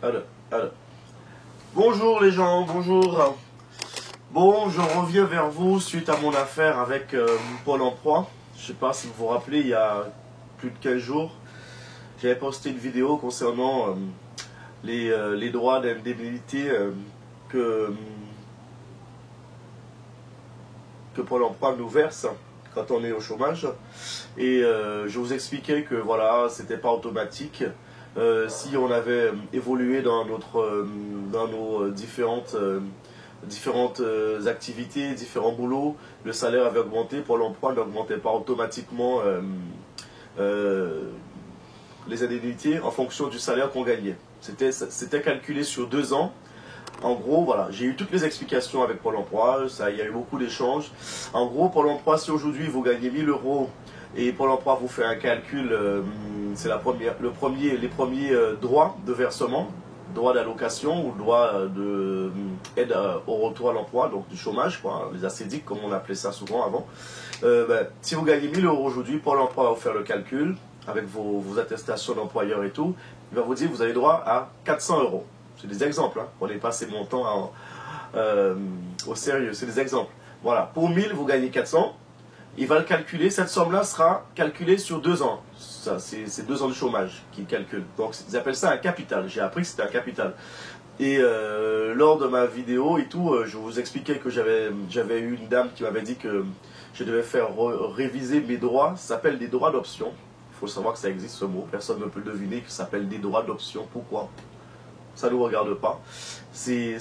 Alors, alors. Bonjour les gens, bonjour. Bon, je reviens vers vous suite à mon affaire avec Pôle emploi. Je ne sais pas si vous vous rappelez, il y a plus de 15 jours, j'avais posté une vidéo concernant les droits d'indemnité que Pôle emploi nous verse quand on est au chômage. Et je vous expliquais que voilà, c'était pas automatique. Si on avait évolué dans nos différentes activités, différents boulots, le salaire avait augmenté. Pôle emploi n'augmentait pas automatiquement les indemnités en fonction du salaire qu'on gagnait. C'était calculé sur 2 ans. En gros, voilà, j'ai eu toutes les explications avec Pôle emploi, il y a eu beaucoup d'échanges. En gros, Pôle emploi, si aujourd'hui vous gagnez 1000 euros et Pôle emploi vous fait un calcul, c'est les premiers droits de versement, droits d'allocation ou droits d'aide au retour à l'emploi, donc du chômage, quoi, les ACEDIC comme on appelait ça souvent avant. Si vous gagnez 1000 euros aujourd'hui, Pôle emploi va vous faire le calcul avec vos attestations d'employeur et tout. Il va vous dire que vous avez droit à 400 euros. C'est des exemples, hein. Prenez pas ces montants au sérieux, c'est des exemples. Voilà, pour 1000, vous gagnez 400. Il va le calculer, cette somme-là sera calculée sur 2 ans. C'est 2 ans de chômage qu'il calcule. Donc, ils appellent ça un capital. J'ai appris que c'était un capital. Et lors de ma vidéo et tout, je vous expliquais que j'avais eu une dame qui m'avait dit que je devais faire réviser mes droits. Ça s'appelle des droits d'option. Il faut savoir que ça existe ce mot. Personne ne peut le deviner que ça s'appelle des droits d'option. Pourquoi ? Ça ne nous regarde pas. C'est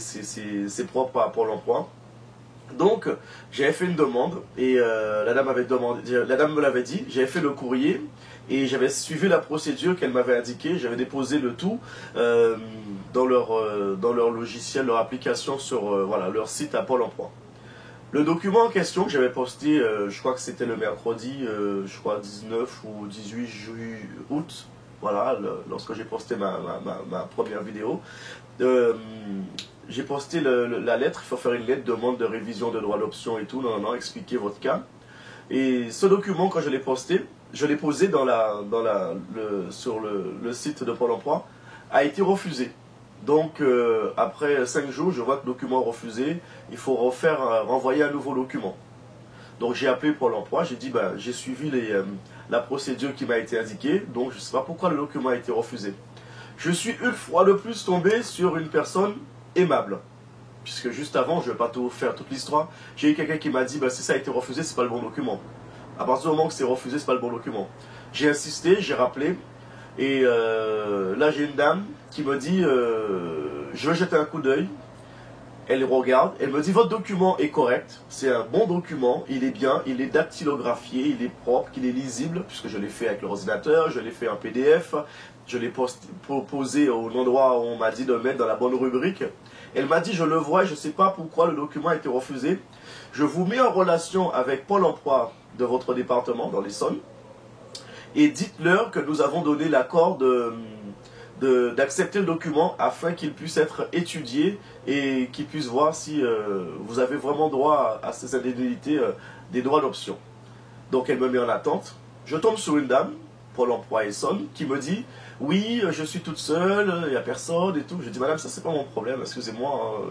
propre à Pôle emploi. Donc, j'avais fait une demande et la dame me l'avait dit. J'avais fait le courrier et j'avais suivi la procédure qu'elle m'avait indiquée. J'avais déposé le tout dans leur logiciel, leur application sur voilà, leur site à Pôle emploi. Le document en question que j'avais posté, je crois que c'était le mercredi, 19 ou 18 août. Voilà, lorsque j'ai posté ma première vidéo, j'ai posté la lettre. Il faut faire une lettre, demande de révision de droit d'option et tout, non, expliquer votre cas. Et ce document, quand je l'ai posté, je l'ai posé sur le site de Pôle emploi, a été refusé. Donc, après 5 jours, je vois que le document est refusé, il faut renvoyer un nouveau document. Donc j'ai appelé Pôle emploi, j'ai dit, j'ai suivi la procédure qui m'a été indiquée, donc je ne sais pas pourquoi le document a été refusé. Je suis une fois de plus tombé sur une personne aimable. Puisque juste avant, je ne vais pas faire toute l'histoire, j'ai eu quelqu'un qui m'a dit, si ça a été refusé, ce n'est pas le bon document. À partir du moment que c'est refusé, ce n'est pas le bon document. J'ai insisté, j'ai rappelé, et là j'ai une dame qui me dit, je vais jeter un coup d'œil. Elle regarde, elle me dit votre document est correct, c'est un bon document, il est bien, il est dactylographié, il est propre, il est lisible, puisque je l'ai fait avec l'ordinateur, je l'ai fait en PDF, je l'ai posé au endroit où on m'a dit de mettre dans la bonne rubrique. Elle m'a dit je le vois, je ne sais pas pourquoi le document a été refusé. Je vous mets en relation avec Pôle emploi de votre département dans l'Essonne et dites-leur que nous avons donné l'accord d'accepter le document afin qu'il puisse être étudié et qu'il puisse voir si vous avez vraiment droit à ces indemnités des droits d'option. Donc elle me met en attente. Je tombe sur une dame, Pôle emploi Essonne, qui me dit « Oui, je suis toute seule, il n'y a personne et tout. » Je dis « Madame, ça c'est pas mon problème, excusez-moi.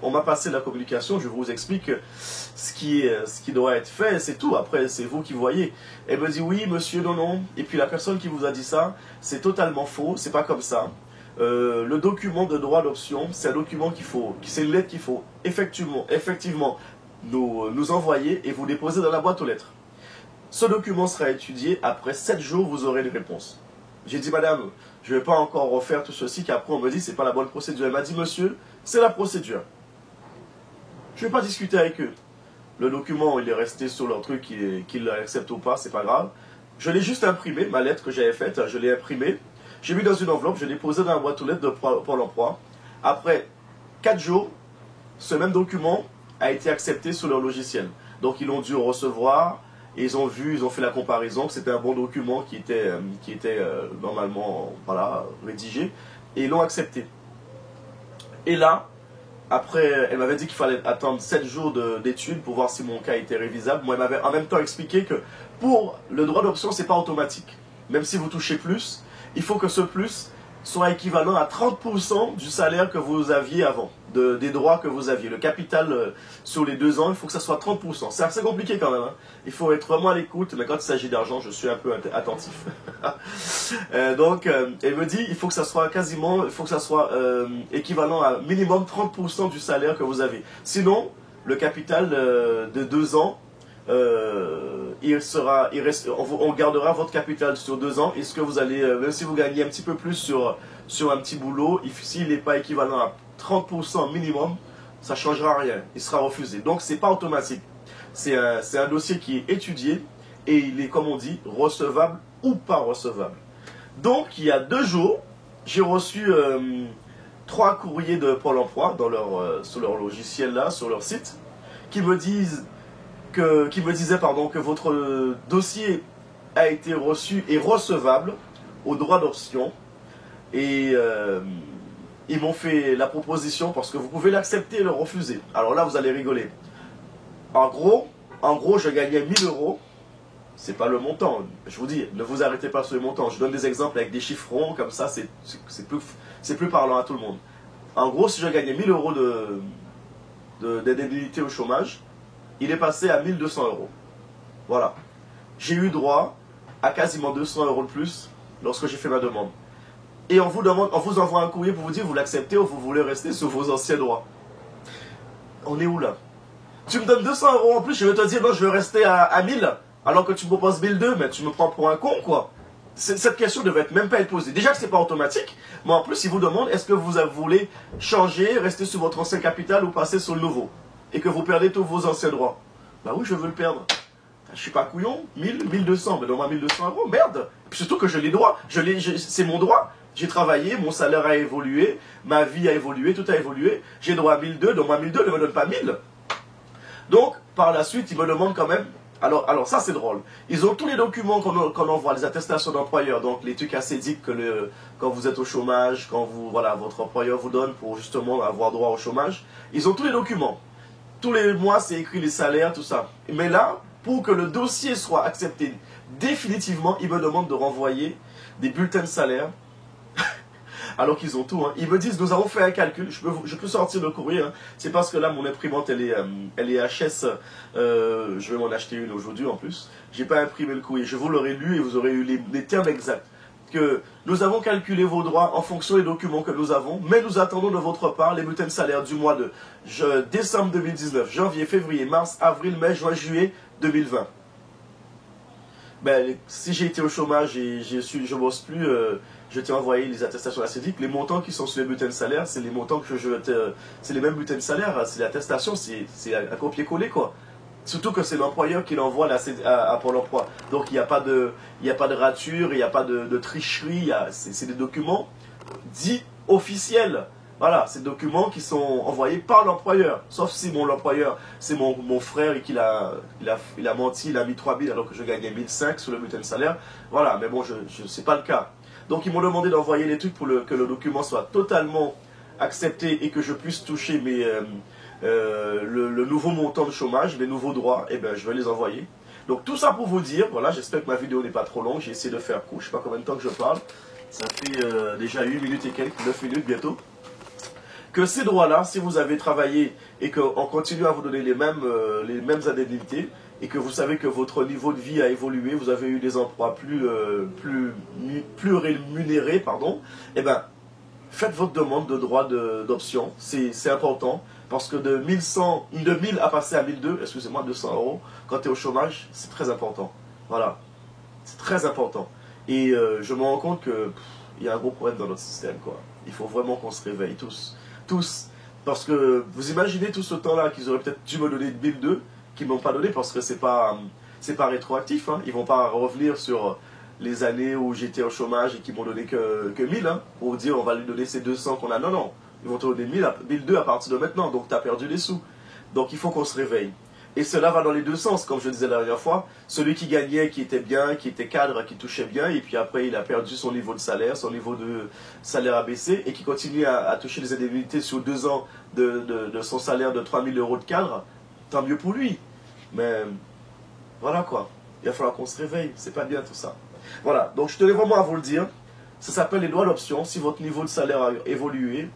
On m'a passé la communication, je vous explique ce qui doit être fait, c'est tout. Après, c'est vous qui voyez. » Elle me dit « Oui, monsieur, non. » Et puis la personne qui vous a dit ça, c'est totalement faux, c'est pas comme ça. Le document de droit d'option, c'est un document c'est une lettre qu'il faut effectivement nous envoyer et vous déposer dans la boîte aux lettres. Ce document sera étudié, après 7 jours, vous aurez une réponse. J'ai dit, madame, je ne vais pas encore refaire tout ceci, qu'après on me dit, c'est pas la bonne procédure. Elle m'a dit, monsieur, c'est la procédure. Je ne vais pas discuter avec eux. Le document, il est resté sur leur truc, qu'ils l'acceptent ou pas, c'est pas grave. Je l'ai juste imprimé, ma lettre que j'avais faite, je l'ai imprimée. J'ai mis dans une enveloppe, je l'ai posée dans la boîte aux lettres de Pôle emploi. Après 4 jours, ce même document a été accepté sur leur logiciel. Donc ils ont dû recevoir. Et ils ont fait la comparaison, que c'était un bon document qui était normalement rédigé, et ils l'ont accepté. Et là, après, elle m'avait dit qu'il fallait attendre 7 jours d'études pour voir si mon cas était révisable. Moi, elle m'avait en même temps expliqué que pour le droit d'option, ce n'est pas automatique. Même si vous touchez plus, il faut que ce plus soit équivalent à 30% du salaire que vous aviez avant, des droits que vous aviez. Le capital sur les 2 ans, il faut que ça soit 30%. C'est assez compliqué quand même. Hein. Il faut être vraiment à l'écoute, mais quand il s'agit d'argent, je suis un peu attentif. Donc, elle me dit, il faut que ça soit quasiment, il faut que ça soit équivalent à minimum 30% du salaire que vous avez. Sinon, le capital de 2 ans, on gardera votre capital sur 2 ans. Est-ce que vous allez, même si vous gagnez un petit peu plus sur un petit boulot, s'il n'est pas équivalent à 30% minimum, ça ne changera rien. Il sera refusé. Donc, ce n'est pas automatique. C'est un dossier qui est étudié et il est, comme on dit, recevable ou pas recevable. Donc, il y a 2 jours, j'ai reçu 3 courriers de Pôle emploi sur leur logiciel là, sur leur site, qui me disaient que votre dossier a été reçu et recevable au droit d'option. Et ils m'ont fait la proposition parce que vous pouvez l'accepter et le refuser. Alors là, vous allez rigoler. En gros, je gagnais 1000 euros. C'est pas le montant. Je vous dis, ne vous arrêtez pas sur le montant. Je donne des exemples avec des chiffres ronds, comme ça, c'est plus parlant à tout le monde. En gros, si je gagnais 1000 euros d'indemnité au chômage, il est passé à 1200 euros. Voilà. J'ai eu droit à quasiment 200 euros de plus lorsque j'ai fait ma demande. Et on vous envoie un courrier pour vous dire vous l'acceptez ou vous voulez rester sur vos anciens droits. On est où là? Tu me donnes 200 euros en plus, je vais te dire non, je vais rester à 1000, alors que tu me proposes 1002, mais tu me prends pour un con, quoi. Cette question ne devait même pas être posée. Déjà que ce n'est pas automatique, mais en plus, ils vous demandent est-ce que vous voulez changer, rester sur votre ancien capital ou passer sur le nouveau, et que vous perdez tous vos anciens droits. Bah oui, je veux le perdre. Je suis pas couillon, 1200, mais donne-moi 1200 euros, merde. Et puis surtout que je les droits, c'est mon droit. J'ai travaillé, mon salaire a évolué, ma vie a évolué, tout a évolué. J'ai droit à 1002, donne-moi 1002, ne me donne pas 1000. Donc, par la suite, ils me demandent quand même. Alors ça c'est drôle. Ils ont tous les documents qu'on envoie, les attestations d'employeur, donc les trucs acédiques que quand vous êtes au chômage, votre employeur vous donne pour justement avoir droit au chômage. Ils ont tous les documents. Tous les mois, c'est écrit les salaires, tout ça. Mais là, pour que le dossier soit accepté définitivement, ils me demandent de renvoyer des bulletins de salaire. Alors qu'ils ont tout. Hein. Ils me disent, nous avons fait un calcul, je peux sortir le courrier. Hein. C'est parce que là, mon imprimante, elle est HS. Je vais m'en acheter une aujourd'hui en plus. J'ai pas imprimé le courrier. Je vous l'aurai lu et vous aurez eu les termes exacts. Que nous avons calculé vos droits en fonction des documents que nous avons, mais nous attendons de votre part les bulletins de salaire du mois de décembre 2019, janvier, février, mars, avril, mai, juin, juillet 2020. Ben, si j'ai été au chômage et je ne bosse plus, je t'ai envoyé les attestations acédiques. Les montants qui sont sur les bulletins de salaire, c'est les montants que c'est les mêmes bulletins de salaire. C'est l'attestation, c'est un copier-coller, quoi. Surtout que c'est l'employeur qui l'envoie à Pôle emploi. Donc il n'y a pas de rature, il n'y a pas de tricherie. C'est des documents dits officiels. Voilà, c'est des documents qui sont envoyés par l'employeur. Sauf si l'employeur, c'est mon frère et qu'il a menti, il a mis 3000 alors que je gagnais 1005 sur le bulletin de salaire. Voilà, mais bon, c'est pas le cas. Donc ils m'ont demandé d'envoyer les trucs pour que le document soit totalement accepté et que je puisse toucher le nouveau montant de chômage, les nouveaux droits, et ben je vais les envoyer. Donc tout ça pour vous dire, voilà, j'espère que ma vidéo n'est pas trop longue, j'ai essayé de faire court, je ne sais pas combien de temps que je parle. Ça fait déjà 8 minutes et quelques, 9 minutes bientôt. Que ces droits-là, si vous avez travaillé et qu'on continue à vous donner les mêmes indemnités, et que vous savez que votre niveau de vie a évolué, vous avez eu des emplois plus rémunérés, pardon, eh ben, faites votre demande de droit d'option, c'est important, parce que de 1000 à passer à 1002, excusez-moi, 200 euros, quand tu es au chômage, c'est très important. Voilà, c'est très important. Et je me rends compte qu'il y a un gros problème dans notre système, quoi. Il faut vraiment qu'on se réveille, tous. Parce que vous imaginez tout ce temps-là qu'ils auraient peut-être dû me donner 1002, qu'ils ne m'ont pas donné parce que c'est pas rétroactif. Hein. Ils ne vont pas revenir sur les années où j'étais au chômage et qu'ils m'ont donné que 1000, hein, pour dire on va lui donner ces 200 qu'on a. Non, non. Ils vont te donner 1002 à partir de maintenant. Donc tu as perdu les sous. Donc il faut qu'on se réveille. Et cela va dans les deux sens, comme je disais la dernière fois. Celui qui gagnait, qui était bien, qui était cadre, qui touchait bien, et puis après il a perdu son niveau de salaire, son niveau de salaire a baissé, et qui continue à toucher les indemnités sur 2 ans de son salaire de 3000 euros de cadre, tant mieux pour lui. Mais voilà quoi, il va falloir qu'on se réveille, c'est pas bien tout ça. Voilà, donc je tenais vraiment à vous le dire. Ça s'appelle les droits d'option. Si votre niveau de salaire a évolué,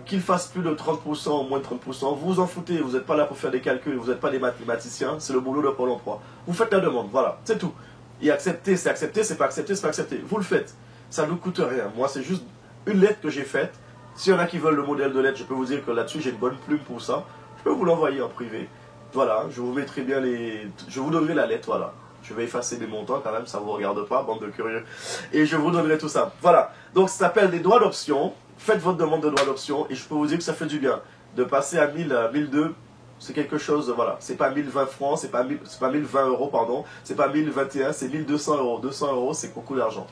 qu'il fasse plus de 30% ou moins de 30%, vous vous en foutez, vous n'êtes pas là pour faire des calculs, vous n'êtes pas des mathématiciens, c'est le boulot de Pôle emploi. Vous faites la demande, voilà, c'est tout. Et accepter, c'est accepter, c'est pas accepter, c'est pas accepter. Vous le faites, ça ne nous coûte rien. Moi, c'est juste une lettre que j'ai faite. S'il y en a qui veulent le modèle de lettre, je peux vous dire que là-dessus, j'ai une bonne plume pour ça. Je peux vous l'envoyer en privé. Voilà, je vous mettrai bien les... Je vous donnerai la lettre, voilà. Je vais effacer des montants quand même, ça ne vous regarde pas, bande de curieux. Et je vous donnerai tout ça. Voilà, donc ça s'appelle des droits d'option. Faites votre demande de droit d'option et je peux vous dire que ça fait du bien. De passer à 1000, 1002, c'est quelque chose, voilà. C'est pas 1020 francs, c'est pas 1020 euros, pardon. C'est pas 1021, c'est 1200 euros. 200 euros, c'est beaucoup d'argent.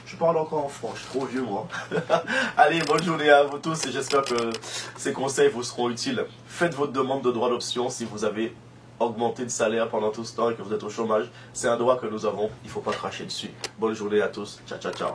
Je parle encore en francs, je suis trop vieux moi. Allez, bonne journée à vous tous et j'espère que ces conseils vous seront utiles. Faites votre demande de droit d'option si vous avez augmenté de salaire pendant tout ce temps et que vous êtes au chômage. C'est un droit que nous avons, il ne faut pas cracher dessus. Bonne journée à tous, ciao ciao ciao.